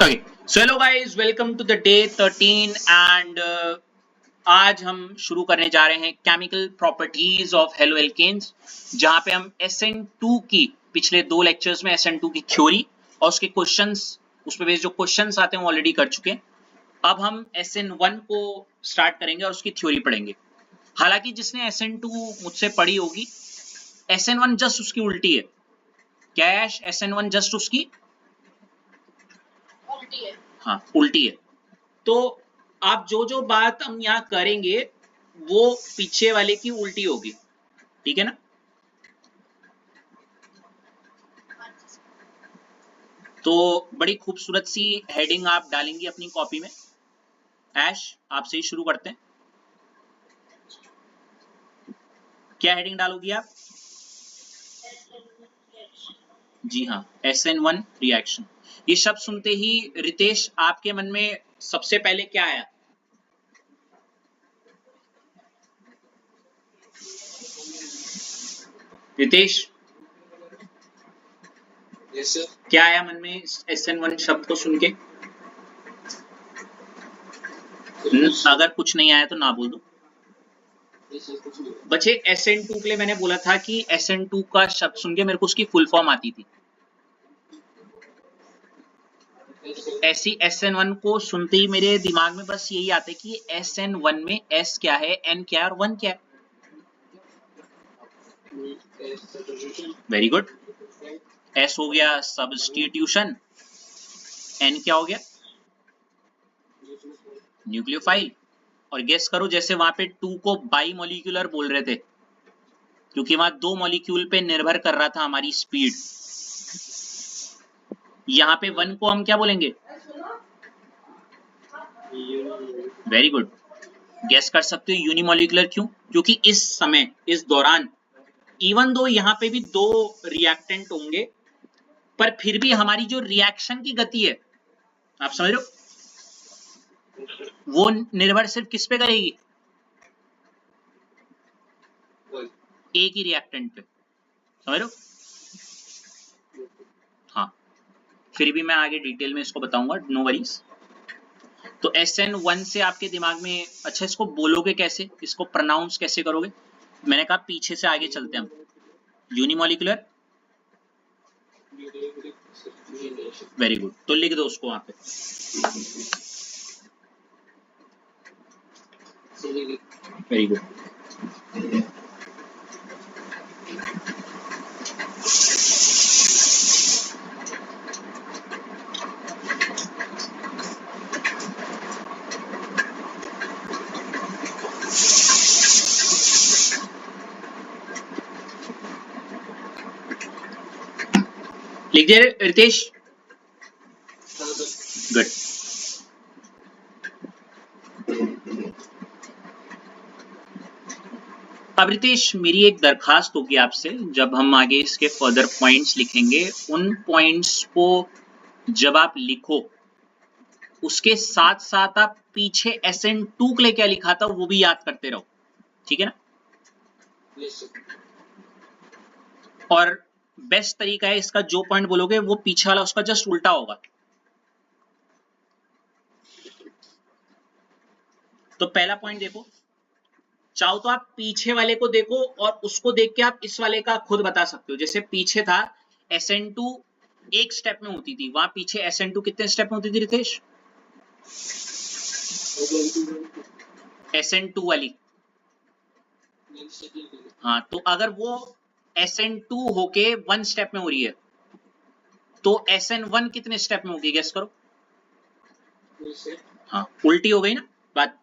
Okay, so hello guys, welcome to the day 13 and आज हम शुरू करने जा रहे हैं chemical properties of haloalkanes, जहां पे हम SN2 की पिछले दो लेक्चर्स में SN2 की थ्योरी और उसके क्वेश्चंस, उस पे बेस्ड जो क्वेश्चंस आते हैं वो ऑलरेडी कर चुके हैं। अब हम SN1 को स्टार्ट करेंगे और उसकी थ्योरी पढ़ेंगे। हालांकि जिसने SN2 मुझसे पढ़ी होगी, SN1 जस्ट उसकी उल्टी है। क्या है SN1 जस्ट उसकी उल्टी है। हाँ, उल्टी है। तो आप जो बात हम यहाँ करेंगे वो पीछे वाले की उल्टी होगी, ठीक है ना। तो बड़ी खूबसूरत सी हेडिंग आप डालेंगी अपनी कॉपी में। ऐश, आपसे ही शुरू करते हैं। क्या हेडिंग डालोगी आप? जी हाँ, SN1 रिएक्शन। ये शब्द सुनते ही रितेश आपके मन में सबसे पहले क्या आया? Ritesh, yes, sir. क्या आया मन में SN1 शब्द को सुन के? अगर कुछ नहीं आया तो ना बोल दो। बच्चे, SN2 के लिए मैंने बोला था कि SN2 का शब्द सुन के मेरे को उसकी फुल फॉर्म आती थी। ऐसी SN1 को सुनते ही मेरे दिमाग में बस यही आता है कि SN1 में S क्या है, N क्या है और 1 क्या है। Very good. S हो गया सब्स्टिट्यूशन, N क्या हो गया? न्यूक्लियोफाइल। और गेस करो, जैसे वहां पे 2 को बाई मॉलिक्यूलर बोल रहे थे क्योंकि वहां 2 मॉलिक्यूल पे निर्भर कर रहा था हमारी स्पीड। यहाँ पे 1 को हम क्या बोलेंगे? Very good. गेस कर सकते हो यूनिमॉलिक्यूलर क्यों? क्योंकि इस समय, इस दौरान, इवन दो यहाँ पे भी 2 रिएक्टेंट होंगे, पर फिर भी हमारी जो रिएक्शन की गति है, आप समझ रहे हो, वो निर्भर सिर्फ किस पे करेगी? एक ही रिएक्टेंट पे। समझ रहे हो? हाँ, फिर भी मैं आगे डिटेल में इसको बताऊंगा, नो वरीज। तो SN1 से आपके दिमाग में, अच्छा इसको बोलोगे कैसे, इसको प्रोनाउंस कैसे करोगे? मैंने कहा पीछे से आगे चलते हैं हम। Unimolecular, very good. तो लिख दो उसको वहां पे। Very good. लिख दे रितेश? गुड। अब रितेश, मेरी एक दरखास्त होगी आपसे, जब हम आगे इसके फर्दर पॉइंट्स लिखेंगे, उन पॉइंट्स को जब आप लिखो उसके साथ साथ आप पीछे SN2 के लिए क्या लिखा था वो भी याद करते रहो, ठीक है ना। और बेस्ट तरीका है इसका, जो पॉइंट बोलोगे वो पीछे वाला उसका जस्ट उल्टा होगा। तो पहला पॉइंट देखो, चाहो तो आप पीछे वाले को देखो और उसको देख के आप इस वाले का खुद बता सकते हो। जैसे पीछे था SN2 एक स्टेप में होती थी, वहां पीछे SN2 कितने स्टेप में होती थी रितेश? SN2 वाली, हाँ। तो अगर वो SN2 होके 1 स्टेप में हो रही है तो SN1 कितने स्टेप में होगी, गेस करो। हाँ, उल्टी हो गई ना बात,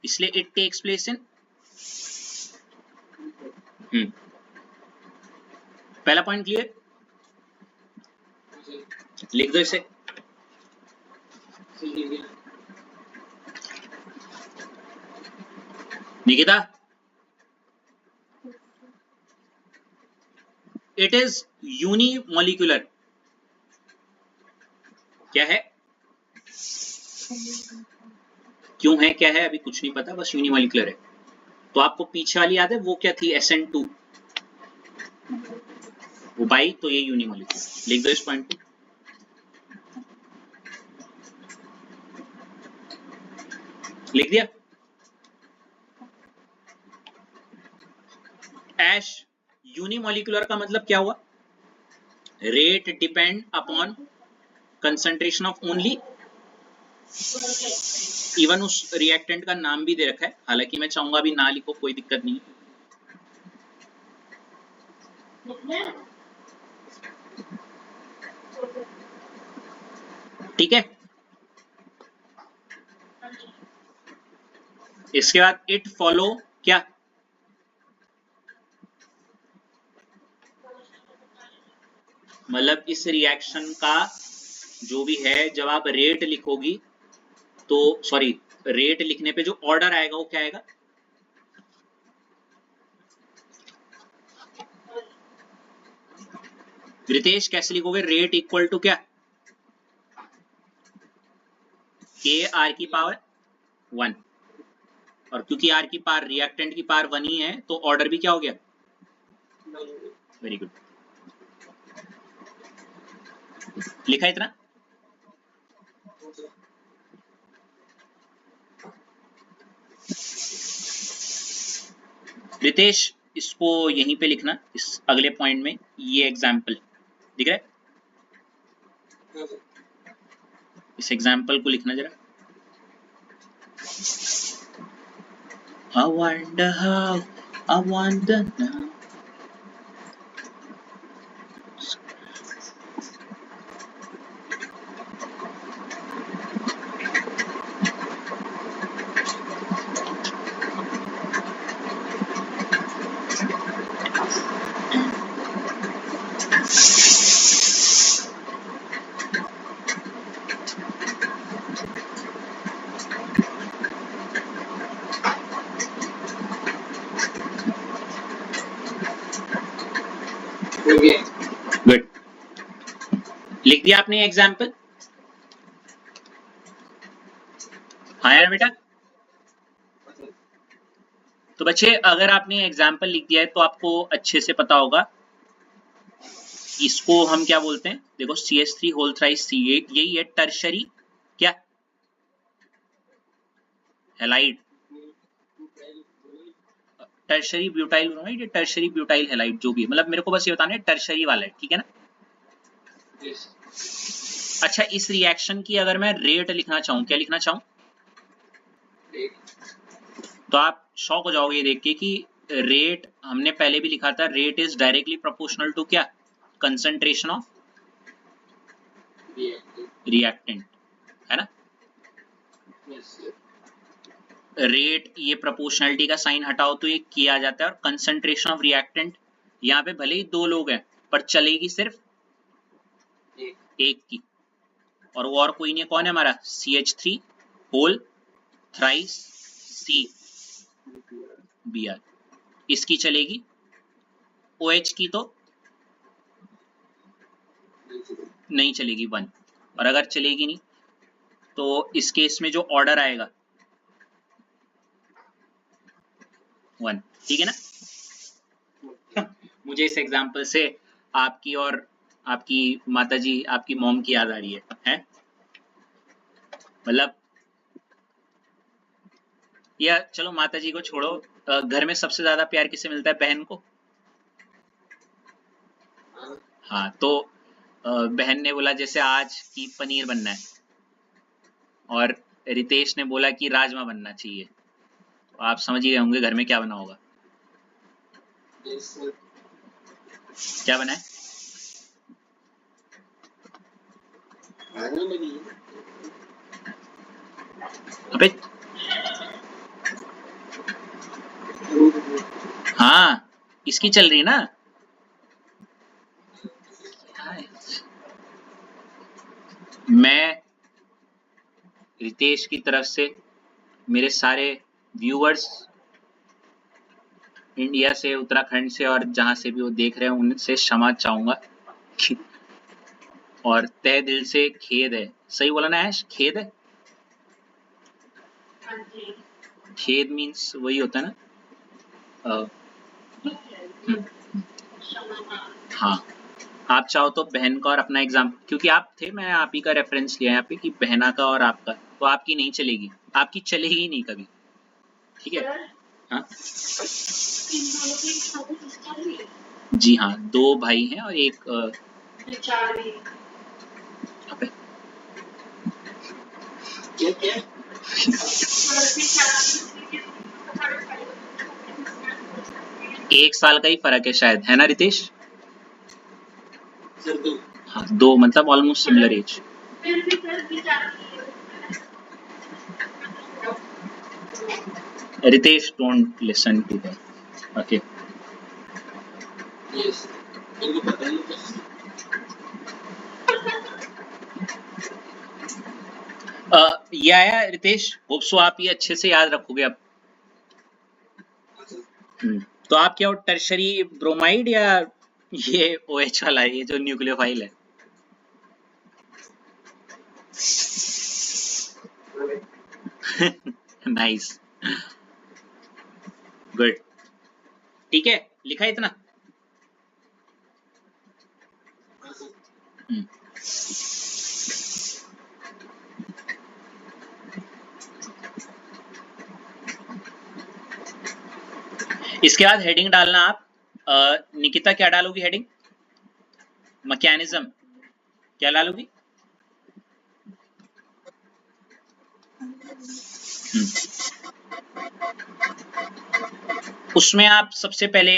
इसलिए इट टेक्स प्लेस इन। पहला पॉइंट क्लियर? लिख दो इसे। Nikita, it is unimolecular. क्या है, क्यों है, क्या है, अभी कुछ नहीं पता, बस यूनिमॉलिक्यूलर है। तो आपको पीछे वाली याद है वो क्या थी? SN2, वो बाई, तो ये यूनिमॉलिक्यूलर। लिख दो इस पॉइंट को। लिख दिया। ऐश यूनिमोलिकुलर का मतलब क्या हुआ? Rate depend upon concentration of only, even उस रिएक्टेंट का नाम भी दे रखा है, हालांकि मैं चाहूंगा अभी ना लिखो, कोई दिक्कत नहीं। ठीक है, इसके बाद इट फॉलो क्या? मतलब इस रिएक्शन का जो भी है, जब आप रेट लिखोगी तो सॉरी, रेट लिखने पे जो ऑर्डर आएगा वो क्या आएगा? रितेश कैसे लिखोगे? रेट इक्वल टू क्या? के आर की पावर 1, और क्योंकि आर की पावर रिएक्टेंट की पावर 1 ही है तो ऑर्डर भी क्या हो गया? वेरी गुड, लिखा इतना। रितेश इसको यहीं पे लिखना, इस अगले पॉइंट में, ये एग्जाम्पल दिख रहा है, इस एग्जाम्पल को लिखना जरा। I wonder how, I wonder now. Good, लिख दिया आपने एग्जाम्पल? हाँ यार बेटा। तो बच्चे अगर आपने एग्जाम्पल लिख दिया है तो आपको अच्छे से पता होगा इसको हम क्या बोलते हैं। देखो CH3 होल थ्राइस C8, यही है टर्शरी क्या? Halide, tertiary butyl bromide, tertiary butyl halide, जो भी है, मतलब मेरे को बस ये बताना है टर्शरी वाला है, ठीक है ना? अच्छा, इस रिएक्शन की अगर मैं रेट लिखना चाहूँ, क्या लिखना चाहूँ, तो आप शॉक हो जाओगे देख के कि रेट हमने पहले भी लिखा था, rate is directly proportional to क्या? कंसंट्रेशन ऑफ रिएक्टेंट, है ना? रेट, ये प्रोपोर्शनलिटी का साइन हटाओ तो ये किया जाता है, और कंसंट्रेशन ऑफ रिएक्टेंट, यहाँ पे भले ही दो लोग हैं पर चलेगी सिर्फ एक की, और वो और कोई नहीं, कौन है हमारा? CH3 whole thrice C Br, इसकी चलेगी, OH की तो नहीं चलेगी 1, और अगर चलेगी नहीं तो इस केस में जो ऑर्डर आएगा 1, ठीक है ना? मुझे इस एग्जांपल से आपकी और आपकी माताजी, आपकी मॉम की याद आ रही है? मतलब, या चलो माताजी को छोड़ो, घर में सबसे ज्यादा प्यार किसे मिलता है? बहन को। हाँ, तो बहन ने बोला जैसे आज की पनीर बनना है, और रितेश ने बोला कि राजमा बनना चाहिए, तो आप समझ ही गए होंगे घर में क्या बना होगा। क्या बना है? अबे हाँ, इसकी चल रही ना। मैं रितेश की तरफ से मेरे सारे व्यूअर्स इंडिया से, उत्तराखंड से, और जहां से भी वो देख रहे हैं उनसे क्षमा चाहूंगा और तहे दिल से खेद है। सही बोला ना ऐश? खेद है, खेद मीन्स वही होता है ना, हाँ। आप चाहो तो बहन का और अपना एग्जाम, क्योंकि आप थे, मैं आप ही का रेफरेंस लिया यहाँ पे कि बहना का और आपका, तो आपकी नहीं चलेगी, आपकी चलेगी ही नहीं कभी, ठीक है। हाँ जी हाँ, 2 भाई हैं और एक अबे, एक साल का ही फर्क है शायद, है ना रितेश? हाँ 2 मतलब almost similar age. Ritesh don't listen to her, okay. ये आया रितेश, होप सो आप ये अच्छे से याद रखोगे अब। तो आप क्या हो, टर्शरी ब्रोमाइड या ये OH वाला, ये जो न्यूक्लियोफाइल है? नाइस, गुड, ठीक है, लिखा है इतना। हम्म, इसके बाद हेडिंग डालना आप। निकिता क्या डालोगी हेडिंग? मैकेनिज्म क्या डालोगी? उसमें आप सबसे पहले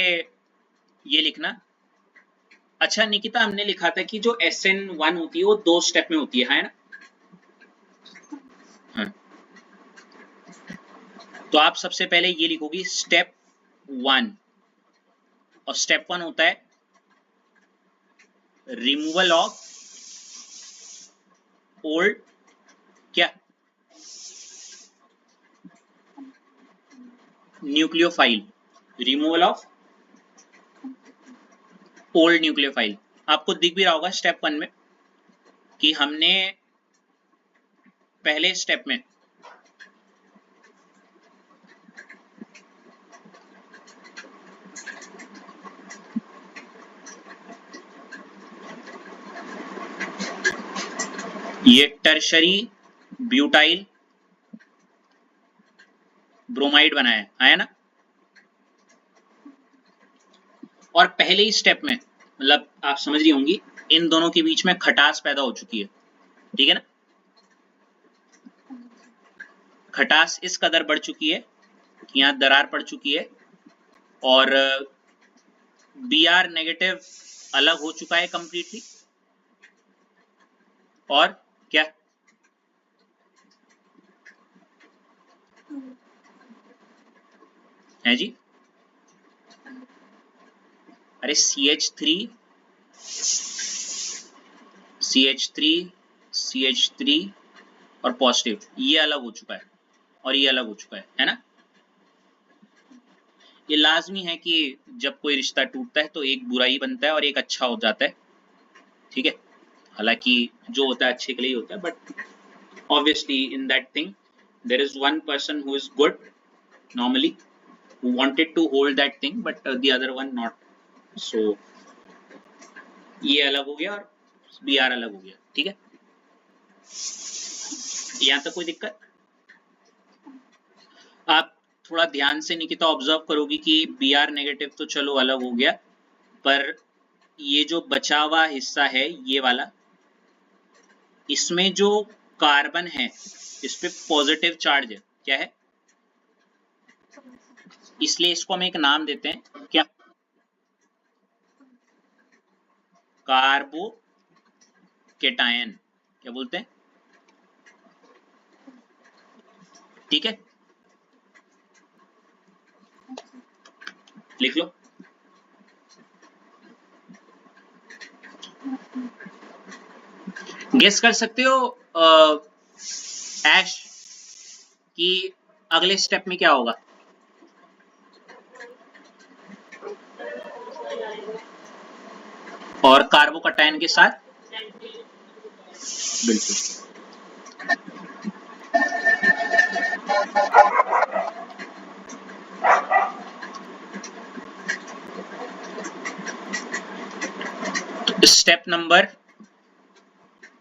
ये लिखना। अच्छा निकिता, हमने लिखा था कि जो SN1 होती है वो 2 स्टेप में होती है ना? हाँ। तो आप सबसे पहले ये लिखोगी स्टेप 1, और स्टेप 1 होता है रिमूवल ऑफ ओल्ड क्या nucleophile, removal of old nucleophile. आपको दिख भी रहा होगा स्टेप 1 में कि हमने पहले स्टेप में ये टर्शरी ब्यूटाइल ब्रोमाइड बनाया है ना? और पहले ही स्टेप में मतलब आप समझ रही होंगी, इन दोनों के बीच में खटास पैदा हो चुकी है, ठीक है ना? खटास इस कदर बढ़ चुकी है कि यहाँ दरार पड़ चुकी है, और Br नेगेटिव अलग हो चुका है कंप्लीटली, और क्या है जी? अरे CH3 और पॉजिटिव ये अलग हो चुका है, और ये अलग हो चुका है ना? ये लाजमी है कि जब कोई रिश्ता टूटता है तो एक बुरा ही बनता है और एक अच्छा हो जाता है, ठीक है। हालांकि जो होता है अच्छे के लिए होता है, but obviously in that thing there is one person who is good normally, who wanted to hold that thing, but the other one not, so ये अलग हो गया और Br अलग हो गया, ठीक है। यहाँ तक कोई दिक्कत? आप थोड़ा ध्यान से निकिता ऑब्जर्व करोगी कि Br नेगेटिव तो चलो अलग हो गया, पर ये जो बचा हुआ हिस्सा है ये वाला, इसमें जो कार्बन है इस पे पॉजिटिव चार्ज है, क्या है? इसलिए इसको हम एक नाम देते हैं, क्या? कार्बो केटायन, क्या बोलते हैं? ठीक है, लिख लो। गेस कर सकते हो ऐश कि अगले स्टेप में क्या होगा? और कार्बोकटायन के साथ बिल्कुल स्टेप नंबर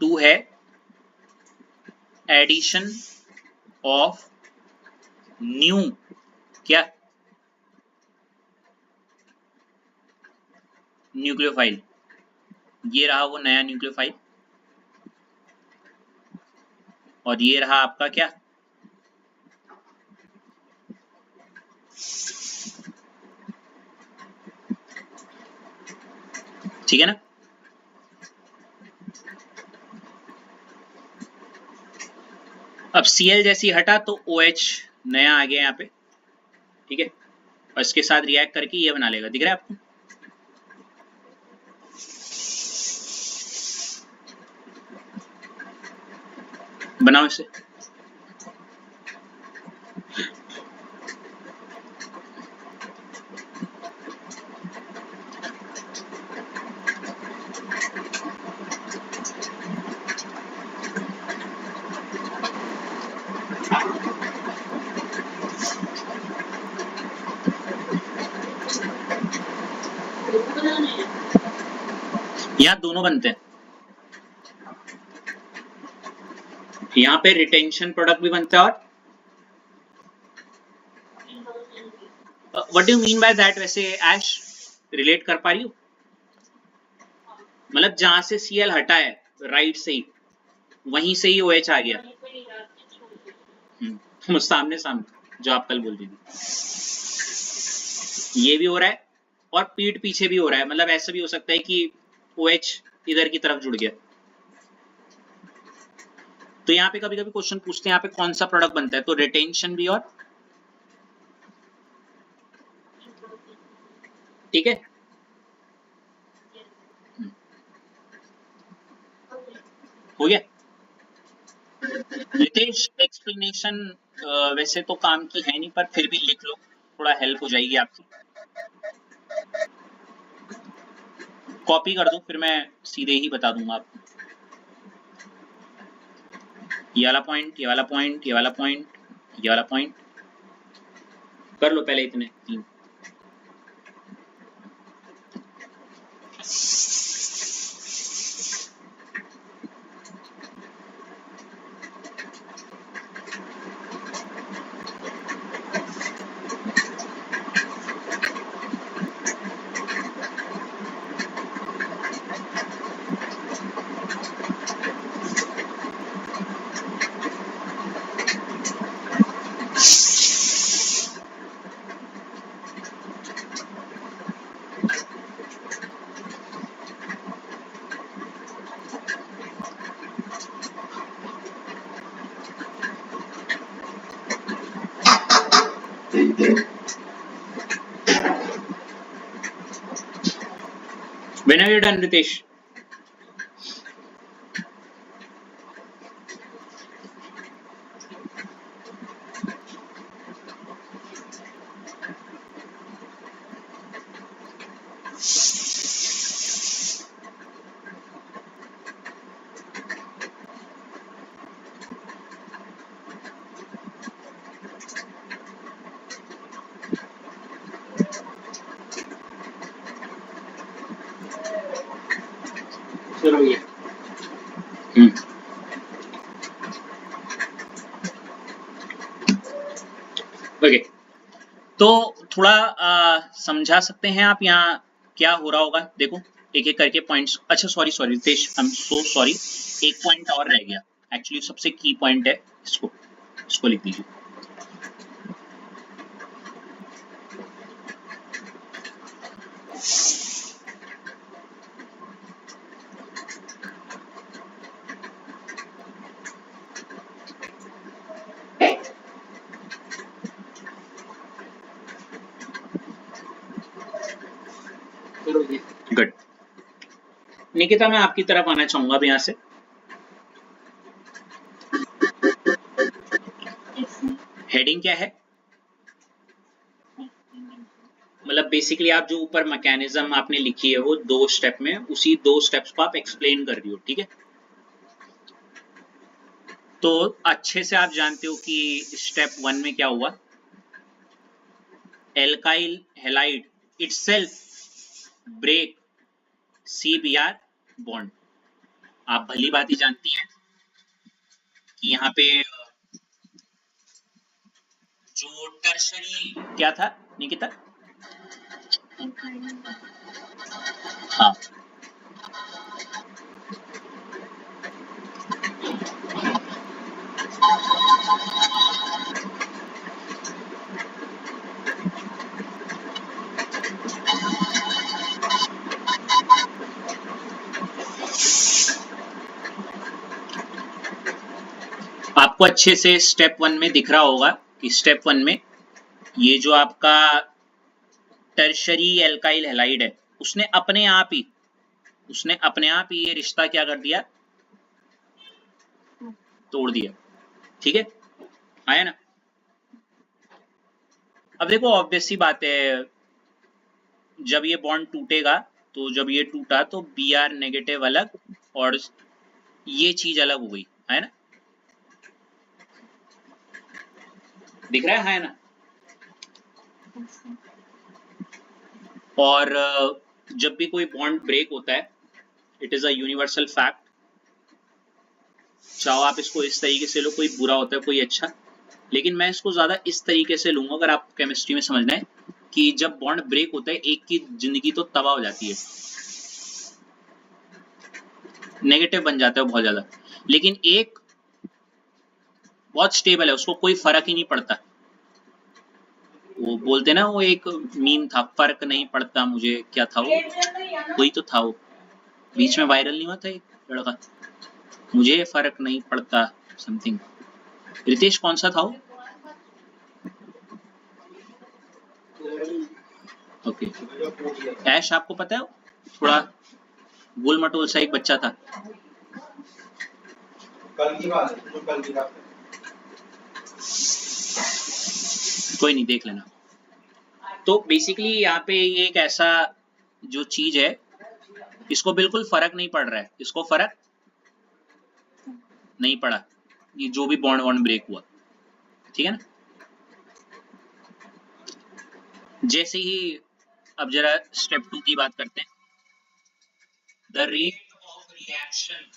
2 है एडिशन ऑफ न्यू क्या न्यूक्लियोफाइल, ये रहा वो नया न्यूक्लियोफाइल और ये रहा आपका क्या ठीक है ना। अब Cl जैसी हटा तो OH नया आ गया यहाँ पे, ठीक है, और इसके साथ रिएक्ट करके ये बना लेगा, दिख रहा है आपको। बनाओ इसे, यहाँ दोनों बनते हैं, यहाँ पे रिटेंशन प्रोडक्ट भी बनता है और what do you mean by that. वैसे ऐश रिलेट कर पा रही हो, मतलब जहां से Cl हटा है राइट से ही वहीं से ही OH आ गया। सामने सामने जो आप कल बोल रही थी, ये भी हो रहा है और पीठ पीछे भी हो रहा है, मतलब ऐसा भी हो सकता है कि OH इधर की तरफ जुड़ गया। तो यहाँ पे कभी कभी क्वेश्चन पूछते हैं यहाँ पे कौन सा प्रोडक्ट बनता है, तो रिटेंशन भी और ठीक है। हो गया रितेश, एक्सप्लेनेशन वैसे तो काम की है नहीं पर फिर भी लिख लो, थोड़ा हेल्प हो जाएगी आपकी। कॉपी कर दो फिर मैं सीधे ही बता दूंगा आपको। ये वाला पॉइंट, ये वाला पॉइंट, ये वाला पॉइंट, ये वाला पॉइंट कर लो पहले इतने 3। When are you done, Ritesh? चलो ये ओके, तो थोड़ा समझा सकते हैं आप यहाँ क्या हो रहा होगा। देखो एक एक करके पॉइंट्स। अच्छा sorry sorry Ritesh, I am so sorry, एक पॉइंट और रह गया, एक्चुअली सबसे की पॉइंट है, इसको इसको लिख दीजिए। गुड। निकिता मैं आपकी तरफ आना चाहूंगा अब यहाँ से। हेडिंग क्या है, मतलब बेसिकली आप जो ऊपर मैकेनिज्म आपने लिखी है वो 2 स्टेप में, उसी 2 स्टेप्स को आप एक्सप्लेन कर रही हो, ठीक है। तो अच्छे से आप जानते हो कि स्टेप 1 में क्या हुआ, alkyl halide itself break CBr bond. आप भली बात ही जानती हैं कि यहाँ पे जो टर्शरी क्या था निकिता? हाँ, आपको अच्छे से स्टेप 1 में दिख रहा होगा कि स्टेप 1 में ये जो आपका टर्शरी एल्काइल हैलाइड है उसने अपने आप ही ये रिश्ता क्या कर दिया, तोड़ दिया। ठीक है, आया ना? अब देखो ऑब्वियस सी बात है, जब ये बॉन्ड टूटेगा तो जब ये टूटा तो Br नेगेटिव अलग और ये चीज अलग हो गई, है ना? दिख रहा है ना? और जब भी कोई बॉन्ड ब्रेक होता है, it is a universal fact, चाहो आप इसको इस तरीके से लो, कोई बुरा होता है कोई अच्छा, लेकिन मैं इसको ज्यादा इस तरीके से लूंगा अगर आपको केमिस्ट्री में समझना है कि जब बॉन्ड ब्रेक होता है एक की जिंदगी तो तबाह हो जाती है, नेगेटिव बन जाता है बहुत ज्यादा, लेकिन एक बहुत स्टेबल है, उसको कोई फर्क ही नहीं पड़ता। वो बोलते ना, वो एक मीम था, फर्क नहीं पड़ता मुझे, क्या था वो, कोई तो था वो, बीच में वायरल नहीं हुआ था एक लड़का, मुझे फर्क नहीं पड़ता समथिंग। रितेश कौन सा था वो? ओके, ऐश आपको पता है, थोड़ा गोल मटोल सा एक बच्चा था। कल की बात है, कल की बात है, कोई नहीं, देख लेना। तो बेसिकली यहाँ पे ये एक ऐसा जो चीज है, इसको बिल्कुल फर्क नहीं पड़ रहा है, इसको फर्क नहीं पड़ा, ये जो भी बॉन्ड ब्रेक हुआ, ठीक है ना? जैसे ही अब जरा स्टेप 2 की बात करते हैं, the rate of reaction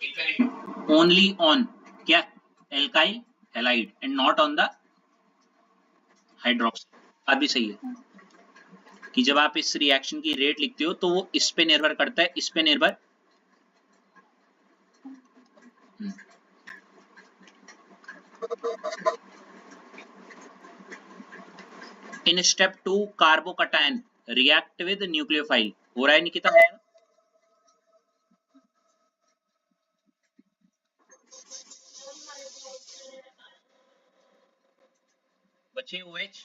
depend only on क्या, alkyl halide and not on the hydroxide. बात भी सही है कि जब आप इस रिएक्शन की रेट लिखते हो तो वो इस पे निर्भर करता है, इस पे निर्भर, in step 2 carbocation react with nucleophile, हो रहा है निकिता? है बच्चे OH,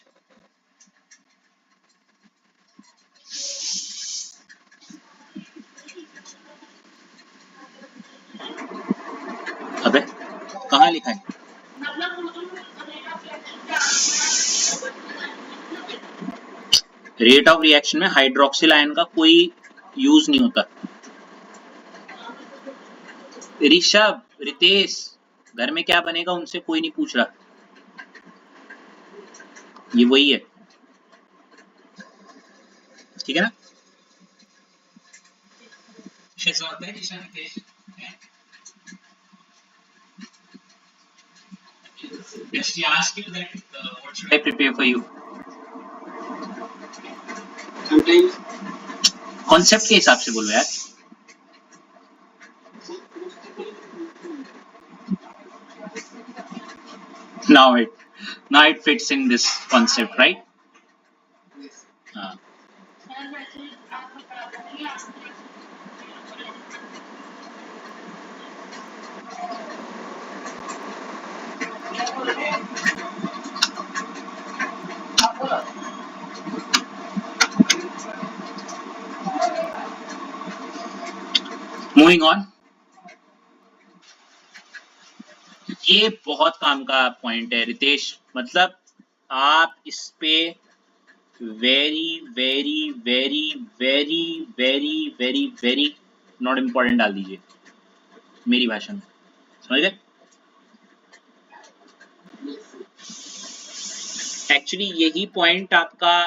अबे कहाँ लिखा है? रेट ऑफ रिएक्शन में हाइड्रोक्सिल आयन का कोई यूज नहीं होता। ऋषभ, रितेश, घर में क्या बनेगा उनसे कोई नहीं पूछ रहा, ये वही है, ठीक है ना? कैसा होता है Rishabh, Ritesh? Yes, she asked you that what should I prepare for you? Sometimes concept के हिसाब से बोलो यार। Now it fits in this concept, right? हाँ, मूविंग ऑन, ये बहुत काम का पॉइंट है रितेश, मतलब आप इस पे very very very very very very very not important डाल दीजिए मेरी भाषा में, समझ गए? एक्चुअली यही पॉइंट आपका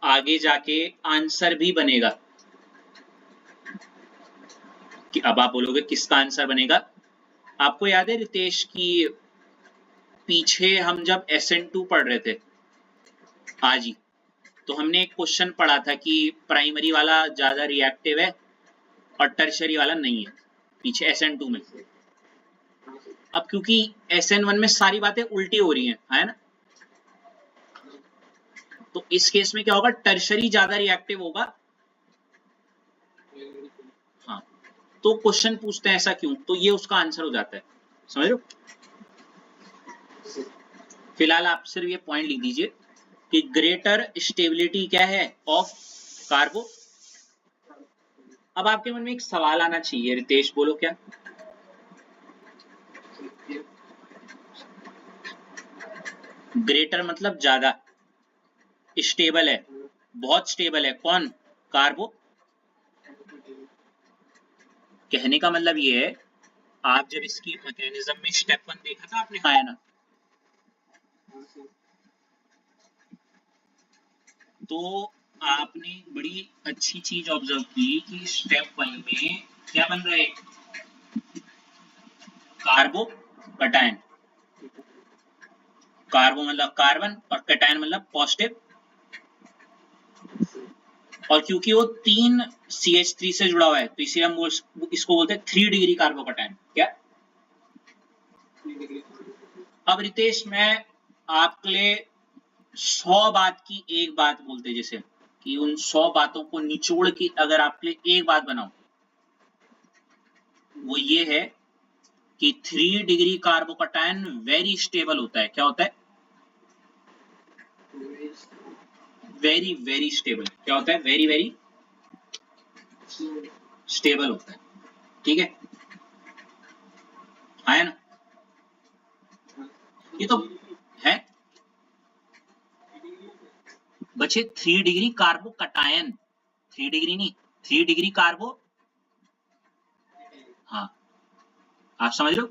आगे जाके आंसर भी बनेगा, कि अब आप बोलोगे किसका आंसर बनेगा? आपको याद है रितेश की पीछे हम जब SN2 पढ़ रहे थे आज ही, तो हमने एक क्वेश्चन पढ़ा था कि प्राइमरी वाला ज्यादा रिएक्टिव है और टर्शियरी वाला नहीं है पीछे SN2 में। अब क्योंकि SN1 में सारी बातें उल्टी हो रही हैं, है ना, तो इस केस में क्या होगा, टर्शियरी ज्यादा रिएक्टिव होगा। हाँ, तो क्वेश्चन पूछते हैं ऐसा क्यों, तो ये उसका आंसर हो जाता है, समझ रहे हो। फिलहाल आप सिर्फ ये पॉइंट लिख दीजिए कि ग्रेटर स्टेबिलिटी क्या है ऑफ कार्बो। अब आपके मन में एक सवाल आना चाहिए, रितेश बोलो क्या। ग्रेटर मतलब ज्यादा, स्टेबल है, बहुत स्टेबल है, कौन, कार्बो। कहने का मतलब ये है, आप जब इसकी मैकेनिज्म में स्टेप 1 देखा था आपने, हाँ है ना, तो आपने बड़ी अच्छी चीज ऑब्जर्व की कि स्टेप 1 में क्या बन रहा है, कार्बो कटायन। कार्बो मतलब कार्बन और कटायन मतलब पॉजिटिव, और क्योंकि वो 3 CH3 से जुड़ा हुआ है तो इसीलिए हम इसको बोलते हैं 3 डिग्री कार्बो कटायन। क्या, अब रितेश मैं आपके लिए 100 बात की एक बात बोलते, जैसे कि उन 100 बातों को निचोड़ के अगर आपके लिए एक बात बनाऊं, वो ये है कि 3 डिग्री कार्बोकटायन वेरी स्टेबल होता है। क्या होता है, वेरी वेरी स्टेबल। क्या होता है, वेरी वेरी स्टेबल होता है, ठीक है, आया ना, ये तो है बच्चे 3 डिग्री कार्बोकटायन, 3 डिग्री नहीं, 3 डिग्री कार्बो, हाँ आप समझ लो।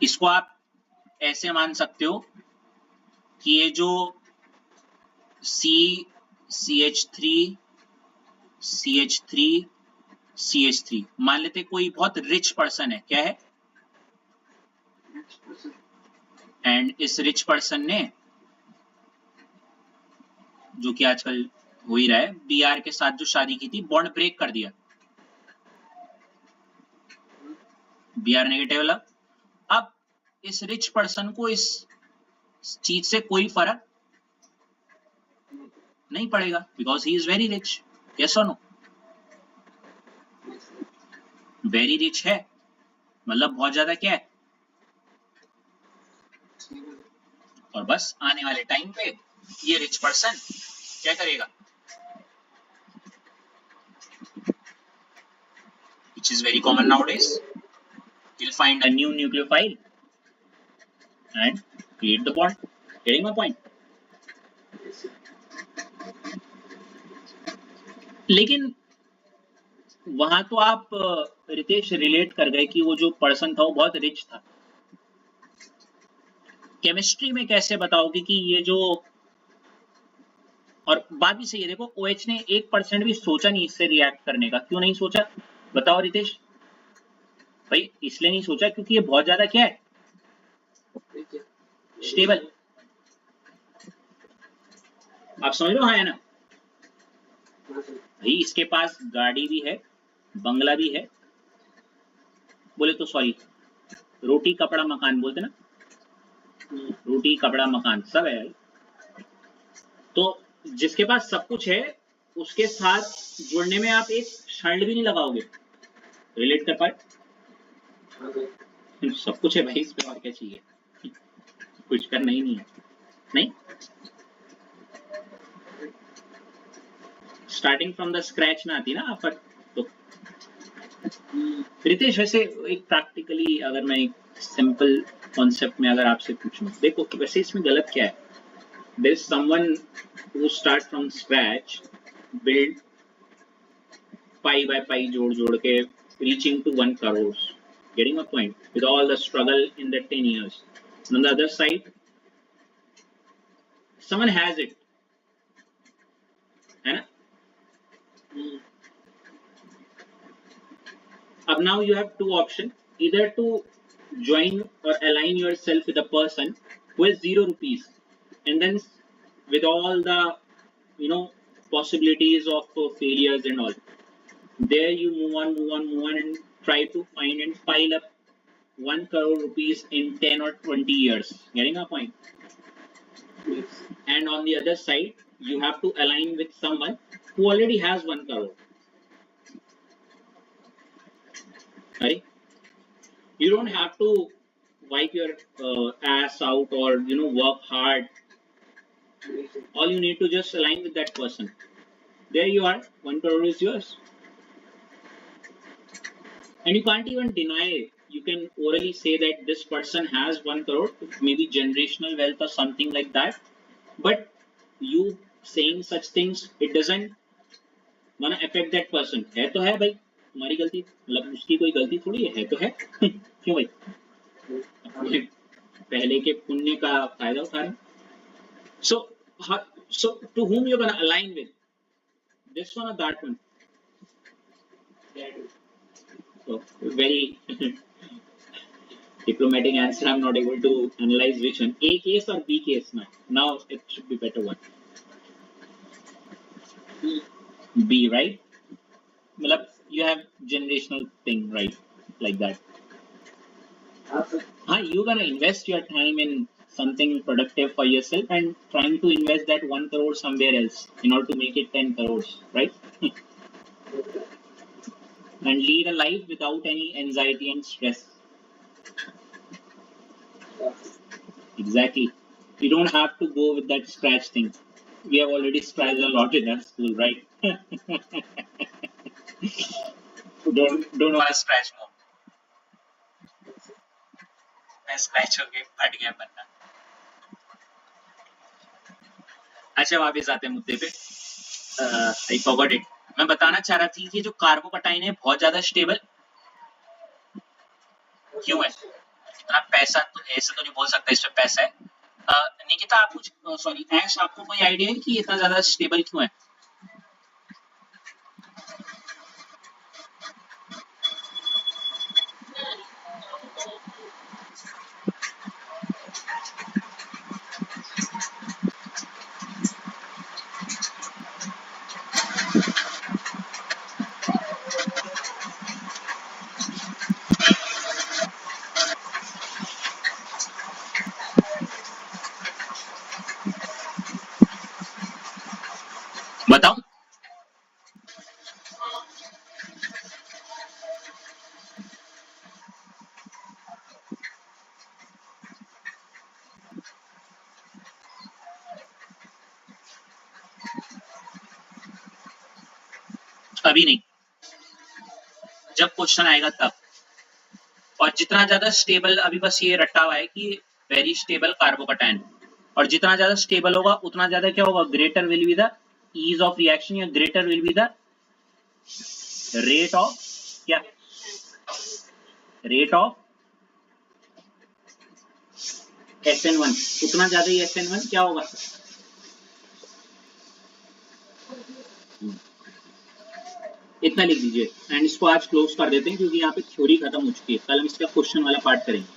इसको आप ऐसे मान सकते हो कि ये जो CH3 CH3 CH3 मान लेते कोई बहुत रिच पर्सन है, क्या है, एंड इस रिच पर्सन ने, जो कि आजकल हो ही रहा है, BR के साथ जो शादी की थी, बॉन्ड ब्रेक कर दिया, BR नेगेटिव वाला। अब इस रिच पर्सन को इस चीज से कोई फर्क नहीं पड़ेगा because he is very rich. Yes और नो, वेरी रिच है मतलब बहुत ज्यादा क्या है, और बस आने वाले टाइम पे ये रिच पर्सन क्या करेगा, which is very common nowadays, he'll find a new nucleophile and create the bond. Getting my point? लेकिन वहां तो आप रितेश रिलेट कर गए कि वो जो पर्सन था वो बहुत रिच था। केमिस्ट्री में कैसे बताओगे कि ये जो, और बात भी सही है, देखो OH ने 1% भी सोचा नहीं इससे रिएक्ट करने का, क्यों नहीं सोचा बताओ रितेश भाई। इसलिए नहीं सोचा क्योंकि ये बहुत ज्यादा क्या है, स्टेबल। आप समझ लो, हाँ है ना भाई, इसके पास गाड़ी भी है, बंगला भी है, बोले तो सॉरी, रोटी कपड़ा मकान बोलते ना, रोटी कपड़ा मकान सब है। तो जिसके पास सब कुछ है उसके साथ जुड़ने में आप एक क्षण भी नहीं लगाओगे, रिलेट कर पाए, सब कुछ है भाई इसमें, और क्या चाहिए, कुछ करना ही नहीं है, नहीं, स्टार्टिंग फ्रॉम द स्क्रैच में आती ना आप। तो रितेश वैसे एक प्रैक्टिकली अगर मैं एक सिंपल कॉन्सेप्ट में अगर आपसे पूछूं, देखो वैसे इसमें गलत क्या है, there is someone who start from scratch, build pi by pi जोड़ के reaching to 1 crore, getting my point, with all the struggle in the 10 years. And on the other side someone has it, है ना। अब now you have two option, either to join or align yourself with a person who has 0 rupees, and then with all the possibilities of failures and all, there you move on and try to find and pile up 1 crore rupees in 10 or 20 years. Getting a point? Yes. And on the other side, you have to align with someone who already has 1 crore. Right? You don't have to wipe your ass out or work hard. All you need to just align with that person. There you are. 1 crore is yours. And you can't even deny it. You can orally say that this person has 1 crore, maybe generational wealth or something like that. But you saying such things, it doesn't gonna affect that person. है तो है भाई, हमारी गलती मतलब उसकी कोई गलती थोड़ी है तो है क्यों भाई? पहले के पुण्य का फायदा उठा रहे. So to whom you're gonna align with? This one or that one? So very diplomatic answer. I'm not able to analyze which one. A case or B case now? Now it should be better one. B, right? Malab, you have generational thing, right? Like that. You're gonna invest your time in something productive for yourself and trying to invest that 1 crore somewhere else in order to make it 10 crores, right? And lead a life without any anxiety and stress. Exactly. You don't have to go with that scratch thing. We have already scratched a lot in our school, right? don't want to scratch more. मैं scratch हो गया, फट गया बन्ना. अच्छा वापस आते हैं मुद्दे पे. I forgot it. मैं बताना चाह रहा थी कि जो कार्बोकटाइन है बहुत ज्यादा स्टेबल क्यों है? इतना पैसा तो ऐसे तो नहीं बोल सकता इसमें पैसा है. निकिता आप कुछ सॉरी ऐश आपको कोई आइडिया है कि इतना ज्यादा स्टेबल क्यों है? बताऊं? अभी नहीं, जब क्वेश्चन आएगा तब. और जितना ज्यादा स्टेबल, अभी बस ये रटा हुआ है कि वेरी स्टेबल कार्बोकटाइन, और जितना ज्यादा स्टेबल होगा उतना ज्यादा क्या होगा? Greater will be the ease of reaction या greater will be the rate of क्या? Rate of SN1. उतना ज्यादा ही SN1 क्या होगा? इतना लिख दीजिए एंड इसको आज क्लोज कर देते हैं क्योंकि यहाँ पे थ्योरी खत्म हो चुकी है. कल हम इसका क्वेश्चन वाला पार्ट करेंगे.